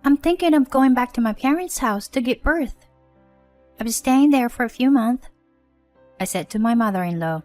I'm thinking of going back to my parents' house to give birth. I've been staying there for a few months, I said to my mother-in-law.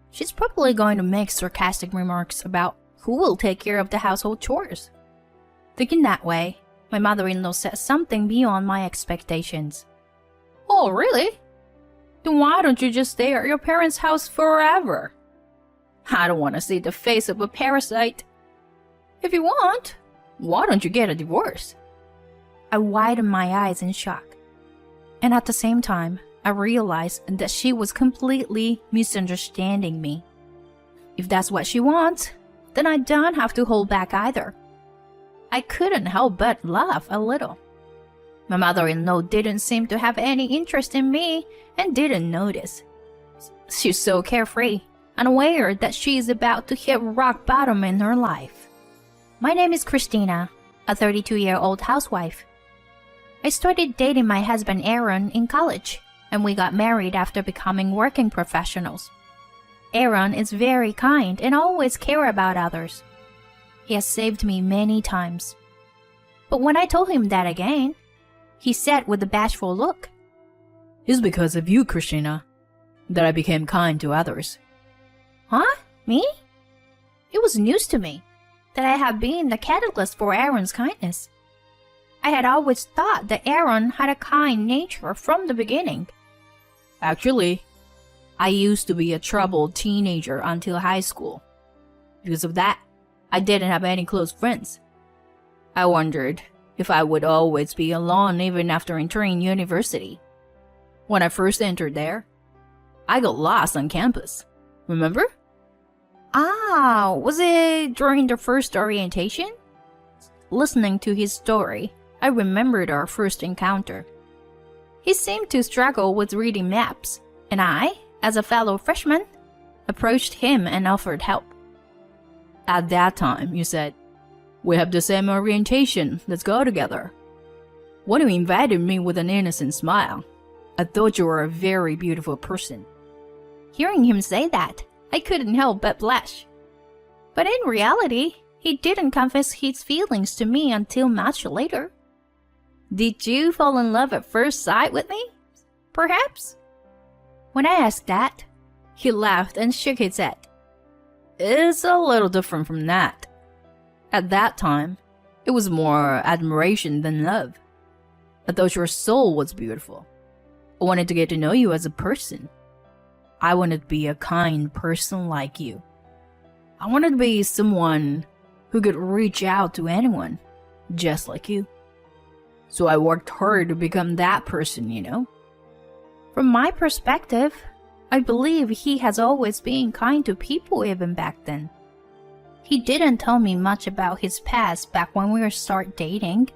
She's probably going to make sarcastic remarks about who will take care of the household chores. Thinking that way, my mother-in-law said something beyond my expectations. Oh, really? Then why don't you just stay at your parents' house forever? I don't want to see the face of a parasite. If you want, why don't you get a divorce? I widened my eyes in shock. And at the same time, I realized that she was completely misunderstanding me. If that's what she wants, then I don't have to hold back either. I couldn't help but laugh a little. My mother-in-law didn't seem to have any interest in me and didn't notice. She's so carefree, unaware that she is about to hit rock bottom in her life. My name is Christina, a 32-year-old housewife. I started dating my husband Aaron in college, and we got married after becoming working professionals. Aaron is very kind and always cares about others. He has saved me many times. But when I told him that again, he said with a bashful look, "It's because of you, Christina, that I became kind to others." Huh? Me? It was news to me that I had been the catalyst for Aaron's kindness. I had always thought that Aaron had a kind nature from the beginning. Actually, I used to be a troubled teenager until high school. Because of that, I didn't have any close friends. I wondered if I would always be alone even after entering university. When I first entered there, I got lost on campus. Remember? Ah, was it during the first orientation? Listening to his story, I remembered our first encounter. He seemed to struggle with reading maps, and I, as a fellow freshman, approached him and offered help. At that time, you said, "We have the same orientation, let's go together." When you invited me with an innocent smile, I thought you were a very beautiful person. Hearing him say that, I couldn't help but blush. But in reality, he didn't confess his feelings to me until much later. Did you fall in love at first sight with me? Perhaps? When I asked that, he laughed and shook his head. It's a little different from that. At that time, it was more admiration than love. I thought your soul was beautiful. I wanted to get to know you as a person. I wanted to be a kind person like you. I wanted to be someone who could reach out to anyone, just like you. So I worked hard to become that person, you know? From my perspective, I believe he has always been kind to people even back then. He didn't tell me much about his past back when we started dating,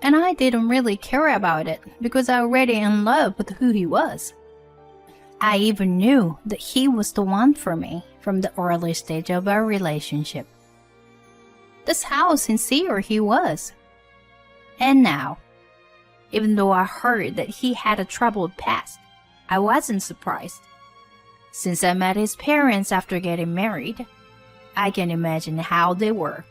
and I didn't really care about it because I was already in love with who he was. I even knew that he was the one for me from the early stage of our relationship. That's how sincere he was. And now, even though I heard that he had a troubled past, I wasn't surprised. Since I met his parents after getting married, I can imagine how they were.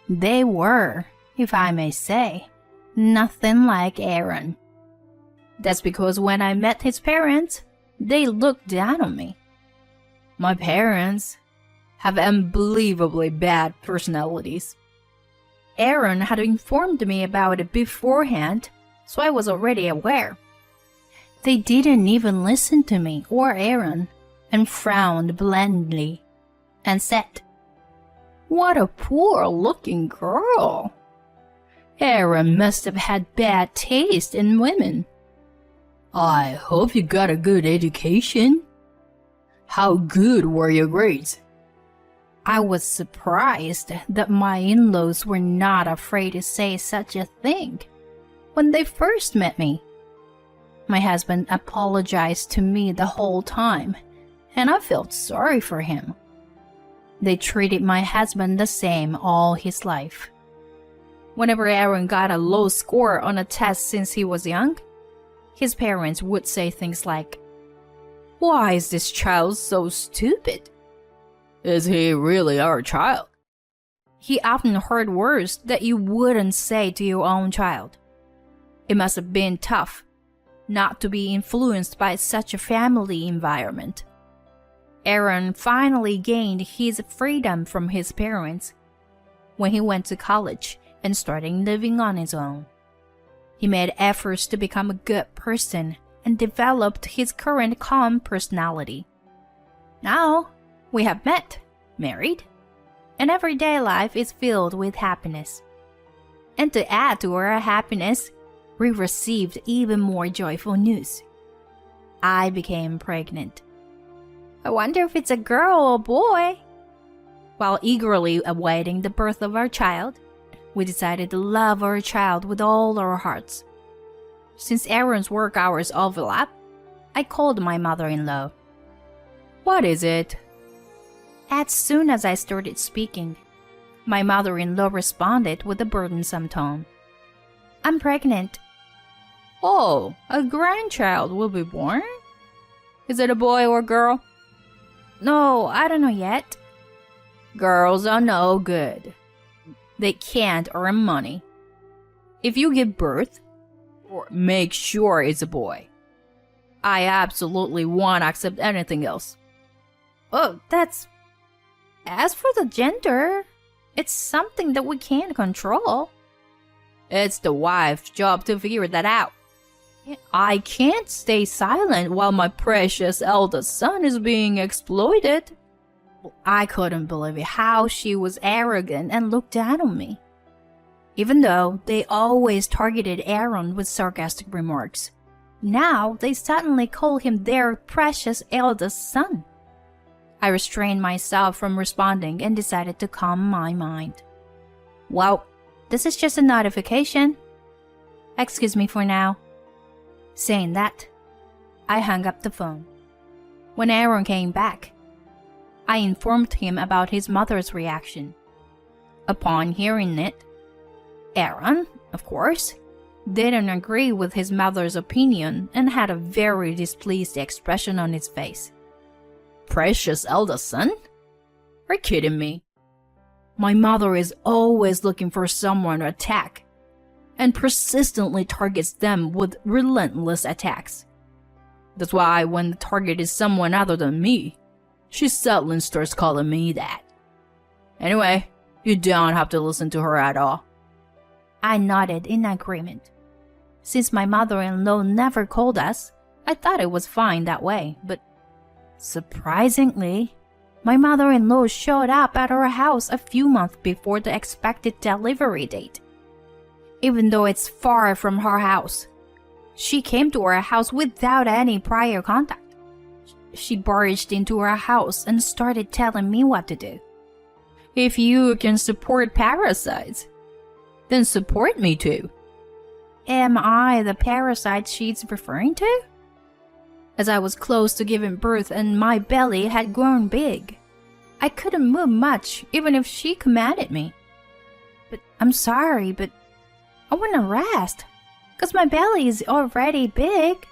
They were, if I may say, nothing like Aaron. That's because when I met his parents, they looked down on me. My parents have unbelievably bad personalities. Aaron had informed me about it beforehand, so I was already aware. They didn't even listen to me or Aaron and frowned blandly and said, "What a poor-looking girl. Aaron must have had bad taste in women. I hope you got a good education. How good were your grades?" I was surprised that my in-laws were not afraid to say such a thing when they first met me. My husband apologized to me the whole time, and I felt sorry for him. They treated my husband the same all his life. Whenever Aaron got a low score on a test since he was young, his parents would say things like, "Why is this child so stupid? Is he really our child?" He often heard words that you wouldn't say to your own child. It must have been tough not to be influenced by such a family environment. Aaron finally gained his freedom from his parents when he went to college and started living on his own. He made efforts to become a good person and developed his current calm personality. Now, we have met, married, and everyday life is filled with happiness. And to add to our happiness, we received even more joyful news. I became pregnant. I wonder if it's a girl or boy. While eagerly awaiting the birth of our child, we decided to love our child with all our hearts. Since Aaron's work hours overlap, I called my mother-in-law. "What is it?" As soon as I started speaking, my mother-in-law responded with a burdensome tone. "I'm pregnant." "Oh, a grandchild will be born? Is it a boy or girl?" "No, I don't know yet." "Girls are no good. They can't earn money. If you give birth, make sure it's a boy. I absolutely won't accept anything else." "Oh, that's... As for the gender, it's something that we can't control." "It's the wife's job to figure that out. I can't stay silent while my precious eldest son is being exploited." I couldn't believe how she was arrogant and looked down on me. Even though they always targeted Aaron with sarcastic remarks, now they suddenly call him their precious eldest son. I restrained myself from responding and decided to calm my mind. "Well, this is just a notification. Excuse me for now." Saying that, I hung up the phone. When Aaron came back, I informed him about his mother's reaction. Upon hearing it, Aaron, of course, didn't agree with his mother's opinion and had a very displeased expression on his face. "Precious eldest son? Are you kidding me? My mother is always looking for someone to attack and persistently targets them with relentless attacks. That's why when the target is someone other than me, she suddenly starts calling me that. Anyway, you don't have to listen to her at all." I nodded in agreement. Since my mother-in-law never called us, I thought it was fine that way, but surprisingly, my mother-in-law showed up at our house a few months before the expected delivery date. Even though it's far from her house, she came to our house without any prior contact. She barged into our house and started telling me what to do. "If you can support parasites, then support me too." Am I the parasite she's referring to? As I was close to giving birth and my belly had grown big, I couldn't move much even if she commanded me. "But I'm sorry, but I want to rest, 'cause my belly is already big."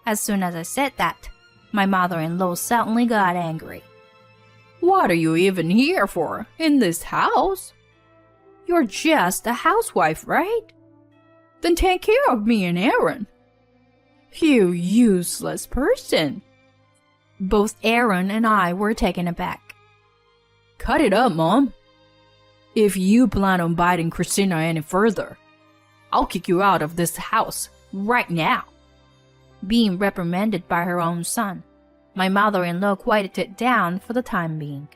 As soon as I said that, my mother-in-law suddenly got angry. "What are you even here for in this house? You're just a housewife, right? Then take care of me and Aaron." "You useless person." Both Aaron and I were taken aback. "Cut it up, Mom. If you plan on biting Christina any further, I'll kick you out of this house right now." Being reprimanded by her own son, my mother-in-law quieted down for the time being.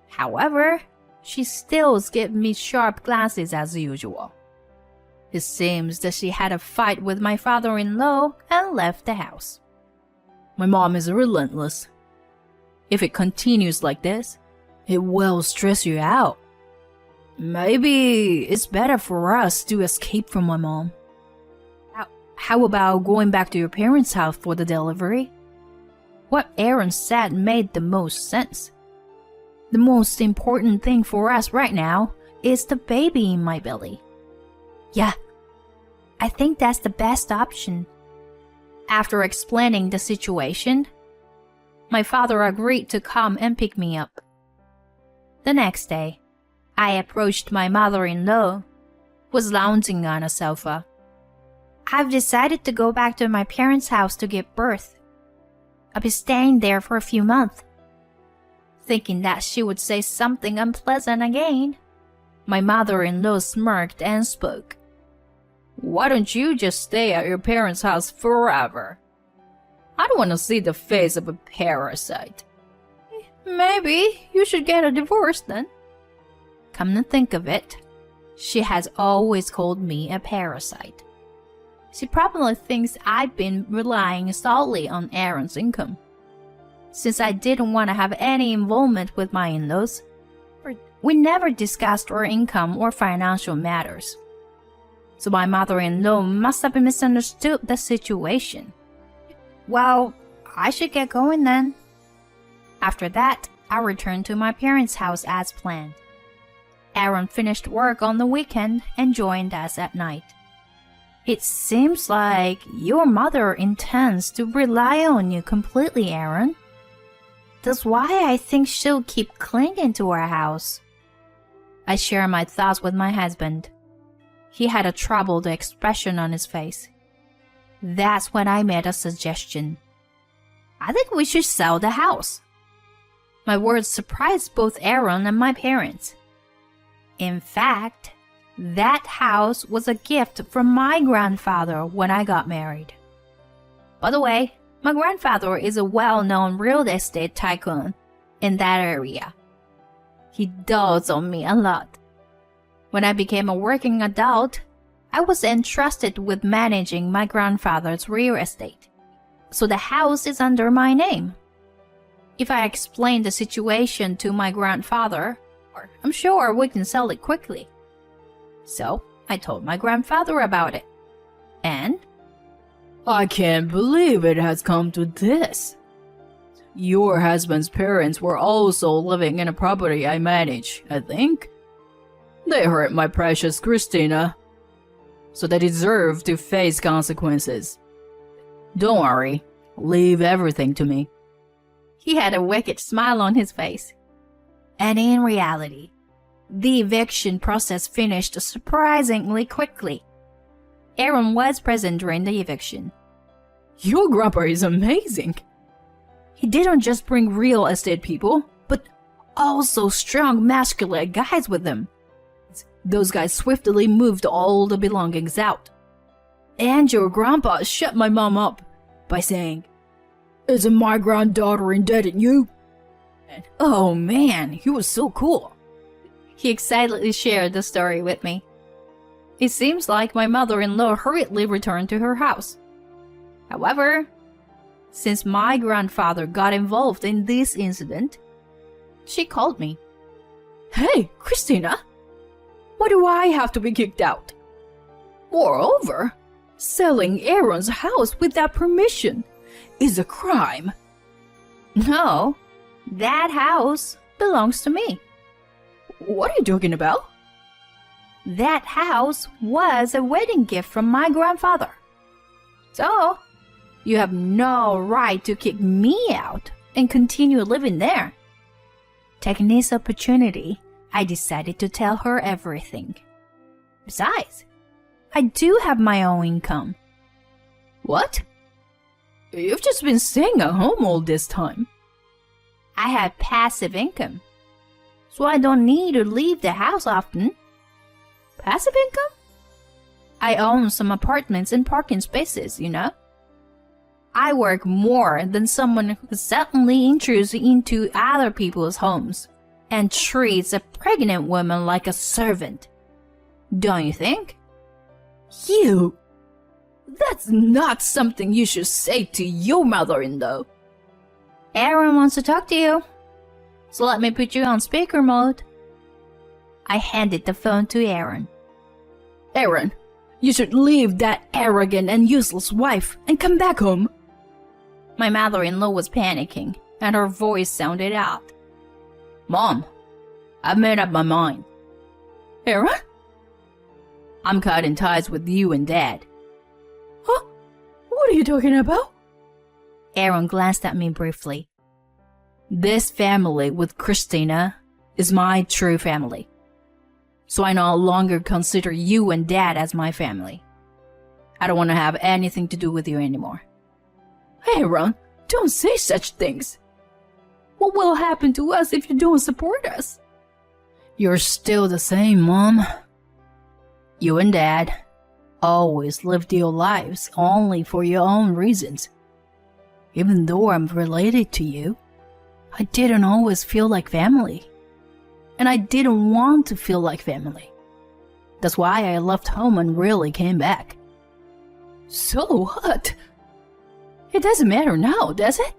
However, she still gave me sharp glances as usual. It seems that she had a fight with my father-in-law and left the house. My mom is relentless. If it continues like this, it will stress you out. Maybe it's better for us to escape from my mom. How about going back to your parents' house for the delivery? What Aaron said made the most sense. The most important thing for us right now is the baby in my belly. Yeah, I think that's the best option. After explaining the situation, my father agreed to come and pick me up. The next day, I approached my mother-in-law, who was lounging on a sofa. I've decided to go back to my parents' house to give birth. I'll be staying there for a few months. Thinking that she would say something unpleasant again, my mother-in-law smirked and spoke. Why don't you just stay at your parents' house forever? I don't want to see the face of a parasite. Maybe you should get a divorce then. Come to think of it, she has always called me a parasite. She probably thinks I've been relying solely on Aaron's income. Since I didn't want to have any involvement with my in-laws, we never discussed our income or financial matters. So my mother-in-law must have misunderstood the situation. Well, I should get going then. After that, I returned to my parents' house as planned. Aaron finished work on the weekend and joined us at night. It seems like your mother intends to rely on you completely, Aaron. That's why I think she'll keep clinging to our house. I share my thoughts with my husband. He had a troubled expression on his face. That's when I made a suggestion. I think we should sell the house. My words surprised both Aaron and my parents. In fact, that house was a gift from my grandfather when I got married. By the way, my grandfather is a well-known real estate tycoon in that area. He dotes on me a lot. When I became a working adult, I was entrusted with managing my grandfather's real estate, so the house is under my name. If I explain the situation to my grandfather, I'm sure we can sell it quickly. So I told my grandfather about it. And I can't believe it has come to this. Your husband's parents were also living in a property I manage, I think. They hurt my precious Christina, so they deserve to face consequences. Don't worry, leave everything to me. He had a wicked smile on his face. And in reality, the eviction process finished surprisingly quickly. Aaron was present during the eviction. Your grandpa is amazing. He didn't just bring real estate people, but also strong masculine guys with him. Those guys swiftly moved all the belongings out. And your grandpa shut my mom up by saying, "Isn't my granddaughter indebted you?" And, oh man, he was so cool. He excitedly shared the story with me. It seems like my mother-in-law hurriedly returned to her house. However, since my grandfather got involved in this incident, she called me. Hey, Christina, why do I have to be kicked out? Moreover, selling Aaron's house without permission is a crime. No, that house belongs to me. What are you talking about? That house was a wedding gift from my grandfather. So, you have no right to kick me out and continue living there. Taking this opportunity, I decided to tell her everything. Besides, I do have my own income. What? You've just been staying at home all this time. I have passive income, so I don't need to leave the house often. Passive income? I own some apartments and parking spaces, you know. I work more than someone who suddenly intrudes into other people's homes and treats a pregnant woman like a servant. Don't you think? You! That's not something you should say to your mother-in-law. Aaron wants to talk to you, so let me put you on speaker mode. I handed the phone to Aaron. Aaron, you should leave that arrogant and useless wife and come back home. My mother-in-law was panicking, and her voice sounded odd. Mom, I've made up my mind. Aaron? I'm cutting ties with you and Dad. Huh? What are you talking about? Aaron glanced at me briefly. This family with Christina is my true family. So I no longer consider you and Dad as my family. I don't want to have anything to do with you anymore. Aaron, don't say such things. What will happen to us if you don't support us? You're still the same, Mom. You and Dad always lived your lives only for your own reasons. Even though I'm related to you, I didn't always feel like family. And I didn't want to feel like family. That's why I left home and really came back. So what? It doesn't matter now, does it?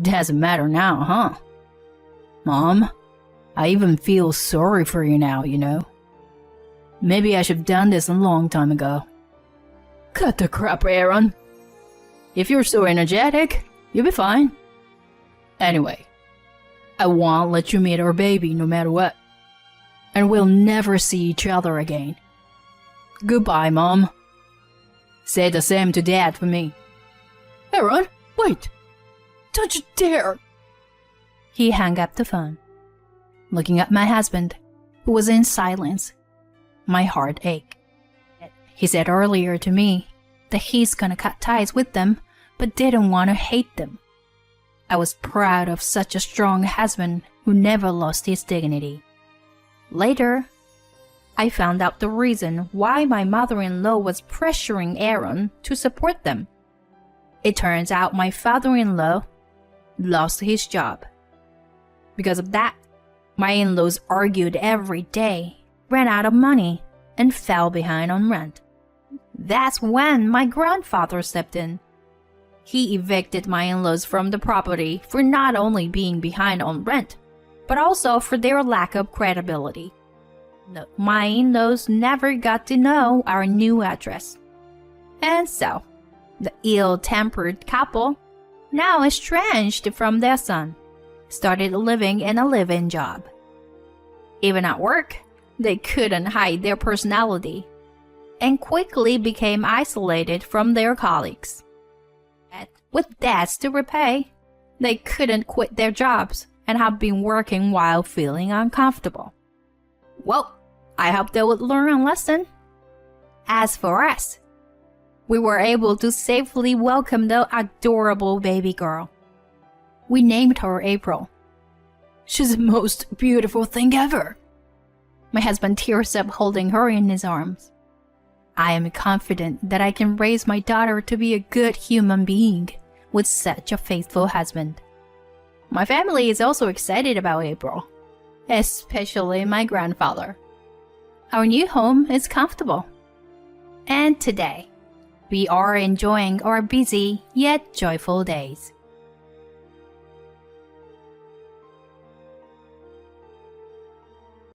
Doesn't matter now, huh? Mom, I even feel sorry for you now, you know? Maybe I should have done this a long time ago. Cut the crap, Aaron. If you're so energetic, you'll be fine. Anyway, I won't let you meet our baby no matter what. And we'll never see each other again. Goodbye, Mom. Say the same to Dad for me. Aaron, wait! Don't you dare! He hung up the phone, looking at my husband, who was in silence. My heart ached. He said earlier to me that he's gonna cut ties with them, but didn't want to hate them. I was proud of such a strong husband who never lost his dignity. Later, I found out the reason why my mother-in-law was pressuring Aaron to support them. It turns out my father-in-law lost his job. Because of that, my in-laws argued every day, ran out of money, and fell behind on rent. That's when my grandfather stepped in. He evicted my in-laws from the property for not only being behind on rent, but also for their lack of credibility. No, my in-laws never got to know our new address. And so, the ill-tempered couple, now estranged from their son, started living in a live-in job. Even at work, they couldn't hide their personality and quickly became isolated from their colleagues. And with debts to repay, they couldn't quit their jobs and have been working while feeling uncomfortable. Well, I hope they would learn a lesson. As for us, we were able to safely welcome the adorable baby girl. We named her April. She's the most beautiful thing ever. My husband tears up holding her in his arms. I am confident that I can raise my daughter to be a good human being with such a faithful husband. My family is also excited about April, especially my grandfather. Our new home is comfortable. And today, we are enjoying our busy yet joyful days.